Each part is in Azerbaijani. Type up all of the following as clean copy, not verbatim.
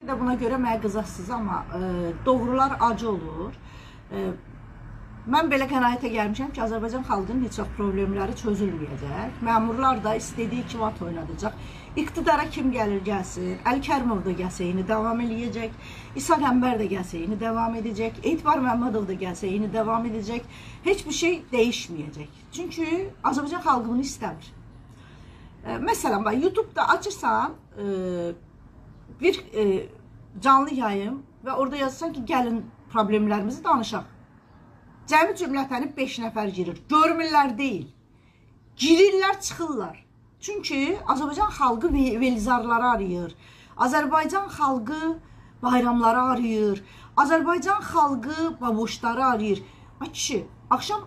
Buna görə mənə qızasınız, amma doğrular acı olur. Mən belə qənaətə gəlmişəm ki, Azərbaycan xalqının heç vaxt problemləri çözülməyəcək. Məmurlar da istədiyi kimi at oynadacaq. İqtidara kim gəlir gəlsin, Əli Kərimov da gəlsə eyni davam edəcək, İsa Qəmbər də gəlsə eyni davam edəcək, Etibar Məmmədov da gəlsə eyni davam edəcək. Heç bir şey dəyişməyəcək. Çünki Azərbaycan xalqı bunu istəmir. Məsələn, YouTube-da açırsan bir canlı yayım və orada yazırsan ki, gəlin problemlərimizi danışaq. Cəmi cümlətəni 5 nəfər girir. Görmürlər deyil. Girirlər, çıxırlar. Çünki Azərbaycan xalqı velizarları arayır. Azərbaycan xalqı bayramları arayır. Azərbaycan xalqı baboşları arayır. Ay kişi, axşam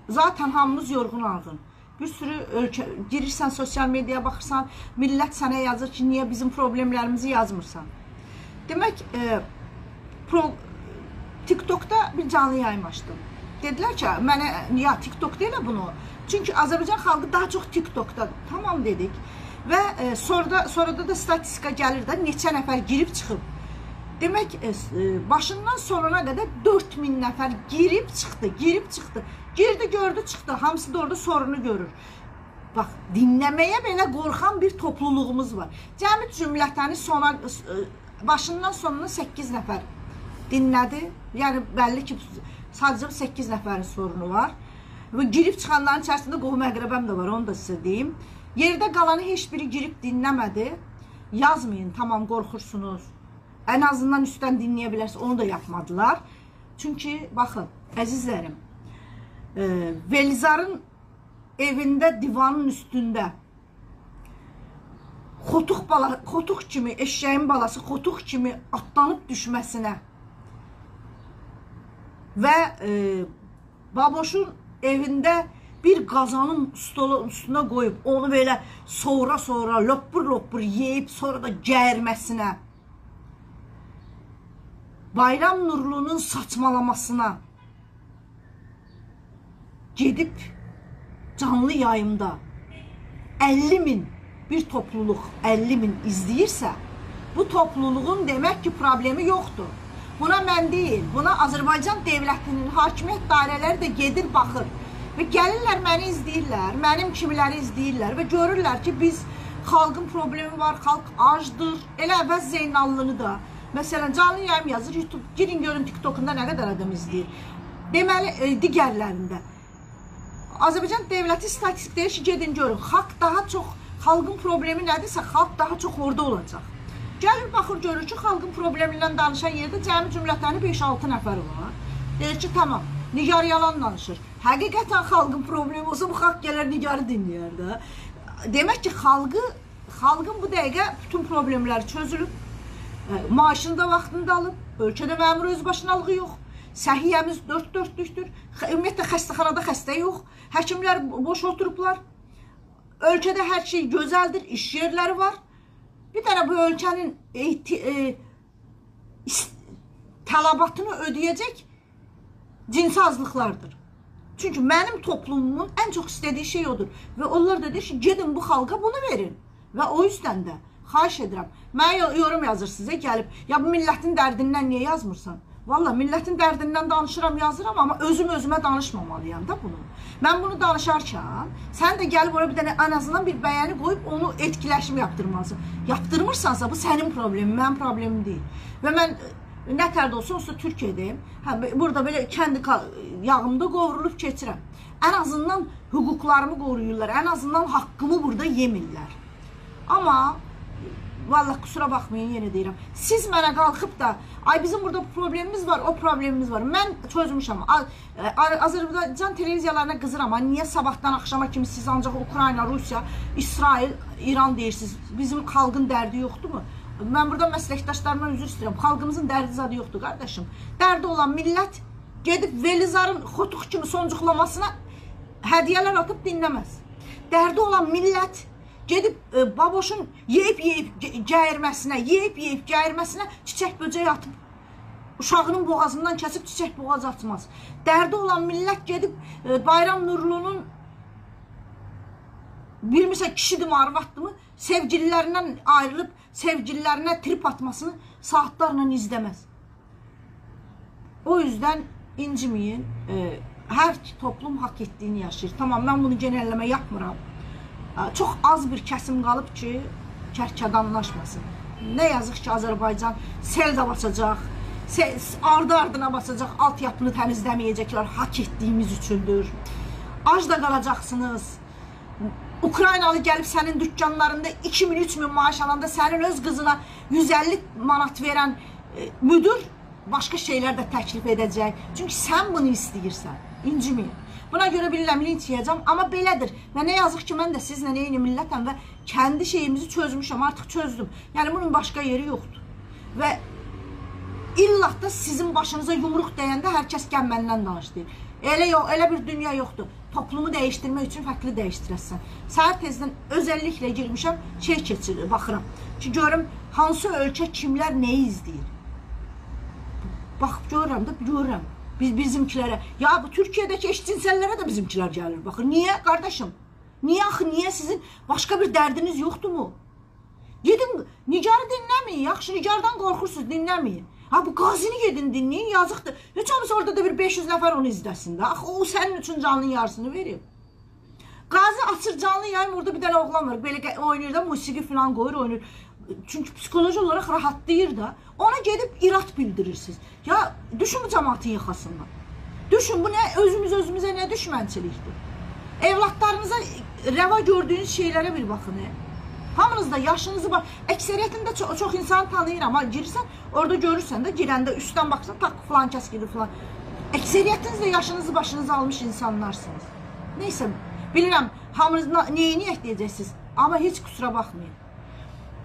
zaten hamımız yorğun arğın. Bir sürü ölkə, girirsən sosial mediaya baxırsan, millət sənə yazır ki, niyə bizim problemlərimizi yazmırsan? Demək, TikTok'da bir canlı yayım açdım. Dedilər ki, mənə, ya TikTok deyil bunu. Çünki Azərbaycan xalqı daha çox TikTok'dadır. Tamam dedik. Və sonra da statistika gəlir də, neçə nəfər girib çıxıb. Demək, başından sonuna qədər 4000 nəfər girib çıxdı. Girdi, gördü, çıxdı. Hamısı da orada sorunu görür. Bax, dinləməyə belə qorxan bir topluluğumuz var. Cəmi cümlətəni başından sonuna 8 nəfər dinlədi. Yəni, bəlli ki, sadəcə 8 nəfərin sorunu var. Və girib çıxanların içərisində qohum əqrəbəm də var, onu da sizə deyim. Yerdə qalanı heç biri girib dinləmədi. Yazmayın, tamam, qorxursunuz. Ən azından üstdən dinləyə bilərsiniz, onu da yapmadılar. Çünki, baxın, əzizlərim, Velizarın evində, divanın üstündə xotuq kimi, eşeğin balası xotuq kimi atlanıb düşməsinə və baboşun evində bir qazanın üstünə qoyub, onu belə sonra loppur yeyib, sonra da gərməsinə, Bayram Nurlunun saçmalamasına gedib canlı yayımda 50.000 bir topluluq 50.000 izləyirsə, bu topluluğun demək ki, problemi yoxdur. Buna mən deyil, buna Azərbaycan devlətinin hakimiyyət dairələri də gedir, baxır. Və gəlirlər, məni izləyirlər, mənim kimiləri izləyirlər və görürlər ki, biz xalqın problemi var, xalq acdır. Elə əvvəz Zeynallını da. Məsələn, canlı yayım yazır, YouTube, girin görün TikTok'unda nə qədər adam izləyir. Deməli, digərlərində. Azərbaycan devləti statistik deyir ki, gedin görün. Xalqın problemi nədirsə, xalq daha çox orada olacaq. Gəlir, baxır, görür ki, xalqın problemindən danışan yerdə cəmi cümlətəni 5-6 nəfər var. Deyir ki, tamam, Nigar yalan danışır. Həqiqətən xalqın problemi olsa, bu xalq gələr Nigarı dinləyər də. Demək ki, xalqın bu dəqiqə bütün problemləri çözülüb. Maaşını da vaxtında alıb, ölkədə məmur özbaşınalığı yox, səhiyyəmiz 4-4-lükdür, ümumiyyətlə xəstəxanada xəstə yox, həkimlər boş oturublar, ölkədə hər şey gözəldir, iş yerləri var. Bir dənə bu ölkənin tələbatını ödəyəcək cinsi azlıqlardır. Çünki mənim toplumumun ən çox istədiyi şey odur və onlar da deyir ki, gedin bu xalqa bunu verin və o yüzdən də xahiş edirəm. Mənə yorum yazırsınız, gəlib, ya bu millətin dərdindən niyə yazmırsan? Valla, millətin dərdindən danışıram, yazıram, amma özümə danışmamalıyam da bunu. Mən bunu danışarkən, sən də gəlib oraya bir dənə ən azından bir bəyəni qoyub, onu etkiləşim yaptırmalısın. Yaptırmırsansa, bu sənin problemin, mənim problemim deyil. Və mən nə tərdə olsa Türkiyədəyim, burada belə kəndi yağımda qovrulub keçirəm. Ən azından hüquqlarımı qoruyurlar, ən azından haqqımı burada yemirlər. Amma vallahi kusura baxmayın, yenə deyirəm. Siz mənə qalxıb da, ay bizim burada problemimiz var, o problemimiz var. Mən çözmüşəm. Azərbaycan televiziyalarına qızıram. Niyə sabahdan axşama kimi siz ancaq Ukrayna, Rusiya, İsrail, İran deyirsiniz? Bizim xalqın dərdi yoxdurmu? Mən burada məsləkdaşlarımdan üzr istəyirəm. Xalqımızın dərdi zadı yoxdur, qardaşım. Dərdi olan millət gedib Velizarın xotuq kimi soncuqlamasına hədiyyələr atıb dinləməz. Dərdi olan millət gedib baboşun yeyib gəyirməsinə çiçək böcək atıb, uşağının boğazından kəsib çiçək boğaz atmaz. Dərdi olan millət gedib Bayram Nurlunun bilmirsə kişidir mi, arvaddırmı, sevgililərindən ayrılıb sevgililerine trip atmasını saatlerle izlemez. O yüzden incimeyin. Her toplum hak ettiğini yaşayır. Tamam, ben bunu genelleme yapmıram. Çok az bir kesim qalıb ki, kərkədanlaşmasın. Ne yazık ki, Azərbaycan sel də basacaq, ardı ardına basacaq, altyapını təmizləməyəcəklər, hak etdiyimiz üçündür. Ac da qalacaqsınız. Ukraynalı gəlib sənin dükkanlarında 2000-3000 maaş alanda sənin öz qızına 150 manat verən müdür başqa şeylər də təklif edəcək. Çünki sən bunu istəyirsən. İncimeyin. Buna görə bilirəm, linç yiyəcəm, amma belədir. Və nə yazıq ki, mən də sizlə eyni millətəm və kəndi şeyimizi çözmüşəm, artıq çözdüm. Yəni bunun başqa yeri yoxdur. Və illah da sizin başınıza yumruq dəyəndə hər kəs gəl məndən danışdı. Elə bir dünya yoxdur. Toplumu dəyişdirmək üçün fərqli dəyişdirəsən. Səhər tezdən özəlliklə girmişəm, keçirir, baxıram. Ki, görüm, hansı ölkə kimlər neyi izləyir. Baxıb görürəm. Bizimkilərə, ya bu Türkiyədəki eşcinsellərə də bizimkilər gəlir. Baxın, niyə qardaşım? Niyə axı, niyə sizin başqa bir dərdiniz yoxdur mu? Gedin, Nigarı dinləməyin, yaxşı, Nigardan qorxursunuz, dinləməyin. Ha, bu qazini gedin dinləyin, yazıqdır. Heç olmasa orada da bir 500 nəfər onu izləsin də. Axı, o sənin üçün canın yarısını verir. Qazi açır canlı yayım, orada bir dənə oğlan var, belə oynayır da, musiqi falan qoyur, oynayır. Çünki psixoloji olarak rahatlayır da, ona gedib irad bildirirsiniz. Ya düşün bu cəmaatın yaxasından. Düşün, bu nə özümüzə nə düşmənçilikdir. Evlatlarınıza rəva gördüyünüz şeylərə bir baxın. Hamınız da yaşınızı var. Əksəriyyətində çox insan tanıyır, amma girirsən, orada görürsən də, girəndə üstdən baxsan, tak falan kəs gedir falan. Əksəriyyətiniz də yaşınızı başınızı almış insanlarsınız. Neysə, bilirəm, hamınız neyi niyət deyəcəksiniz, amma heç kusura baxmayın.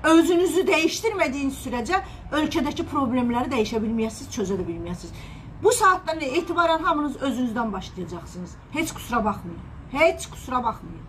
Özünüzü dəyişdirmədiyiniz sürəcə ölkədəki problemləri dəyişə bilməyəsiniz, çözə də bilməyəsiniz. Bu saatdan etibarən hamınız özünüzdən başlayacaqsınız. Heç kusura baxmayın. Heç kusura baxmayın.